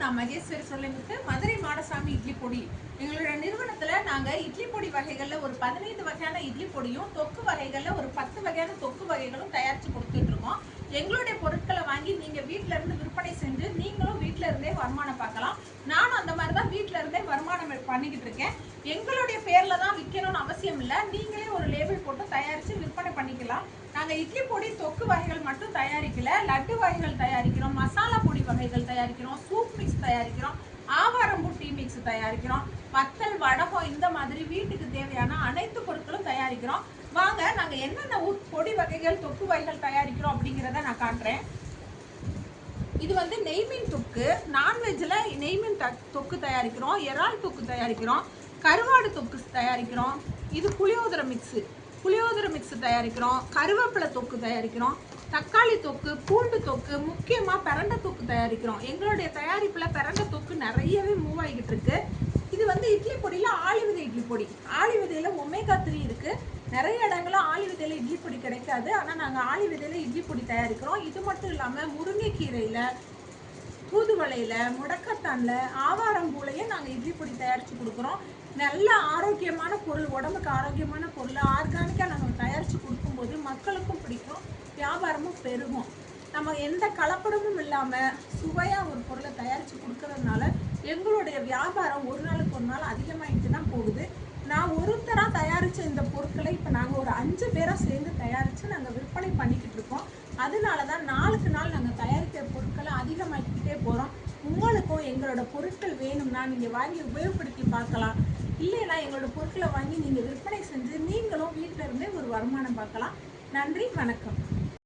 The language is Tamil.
நான் மகேஸ்வரி சொல்லிட்டு மதுரை மாடசாமி இட்லி பொடி. எங்களோட நிறுவனத்துல நாங்க இட்லி பொடி வகைகள்ல ஒரு 15 வகையான இட்லி பொடியும், தொக்கு வகைகள்ல ஒரு 10 வகையான தொக்கு வகைகளும் தயாரிச்சு கொடுத்துட்டு இருக்கோம். எங்களுடைய பொருட்களை வாங்கி நீங்க வீட்ல இருந்து விற்பனை செஞ்சு நீங்களும் வீட்ல இருந்தே வருமானம் பார்க்கலாம். நானும் அந்த மாதிரி தான் வீட்ல இருந்தே வருமானம் பண்ணிக்கிட்டு இருக்கேன். எங்களுடைய பேர்ல தான் விற்கணும்னு அவசியம் இல்லை. நீங்களே ஒரு லேபிள் போட்டு தயாரிச்சு விற்பனை பண்ணிக்கலாம். நாங்க இட்லி பொடி தொக்கு வகைகள் மட்டும் தயாரிக்கல, லட்டு வகைகள் தயாரிக்கிறோம், மசாலா பொடி வகைகள் தயாரிக்கிறோம், சூப் மிக்ஸ் தயாரிக்கிறோம், ஆவாரம்பூ டீ மிக்ஸ் தயாரிக்கிறோம், வத்தல் வடகம் இந்த மாதிரி வீட்டுக்கு தேவையான அனைத்து பொருட்களும் தயாரிக்கிறோம். வாங்க நாங்க என்னென்ன பொடி வகைகள் தொக்கு வகைகள் தயாரிக்கிறோம் அப்படிங்கிறத நான் காட்டுறேன். இது வந்து நெய்மீன் தொக்கு. நான்வெஜ்ல நெய்மீன் தொக்கு தயாரிக்கிறோம், இறால் தொக்கு தயாரிக்கிறோம், கருவாடு தொக்கு தயாரிக்கிறோம். இது புளியோதரை மிக்ஸ் தயாரிக்கிறோம், கருவேப்பிலை தொக்கு தயாரிக்கிறோம், தக்காளி தொக்கு, பூண்டு தொக்கு, முக்கியமாக பிரண்டை தொக்கு தயாரிக்கிறோம். எங்களுடைய தயாரிப்பில் பிரண்டை தொக்கு நிறையவே மூவ் ஆகிட்டு இருக்கு. இது வந்து இட்லி பொடியில் ஆளி விதை இட்லி பொடி. ஆளி விதையில் ஒமேகா 3 இருக்குது. நிறைய இடங்களில் ஆளி விதையில் இட்லி பொடி கிடைக்காது. ஆனால் நாங்கள் ஆளி விதையில் இட்லி பொடி தயாரிக்கிறோம். இது மட்டும் இல்லாமல் முருங்கைக்கீரையில், தூதுவளையில், முடக்கத்தானில், ஆவாரம்பூலையும் நாங்கள் இட்லி பொடி தயாரித்து கொடுக்குறோம். நல்ல ஆரோக்கியமான பொருள், உடம்புக்கு ஆரோக்கியமான பொருள் ஆர்கானிக்காக நாங்கள் தயாரித்து கொடுக்கும்போது மக்களுக்கும் பிடிக்கும், வியாபாரமும் பெருகும். நம்ம எந்த கலப்படமும் இல்லாமல் சுவையாக ஒரு பொருளை தயாரித்து கொடுக்கறதுனால எங்களுடைய வியாபாரம் ஒரு நாளுக்கு ஒரு நாள் அதிகமாகிட்டு தான் போகுது. நான் ஒருத்தராக தயாரித்த இந்த பொருட்களை இப்போ நாங்கள் ஒரு 5 பேராக சேர்ந்து தயாரித்து நாங்கள் விற்பனை பண்ணிக்கிட்டு இருக்கோம். அதனால தான் நாளுக்கு நாள் நாங்கள் தயாரிக்கிற பொருட்களை அதிகமாக்கிக்கிட்டே போகிறோம். உங்களுக்கும் எங்களோட பொருட்கள் வேணும்னா நீங்கள் வாங்கி உபயோகப்படுத்தி பார்க்கலாம். இல்லைன்னா எங்களோட பொருட்களை வாங்கி நீங்கள் விற்பனை செஞ்சு நீங்களும் வீட்டில் இருந்தே ஒரு வருமானம் பார்க்கலாம். நன்றி, வணக்கம்.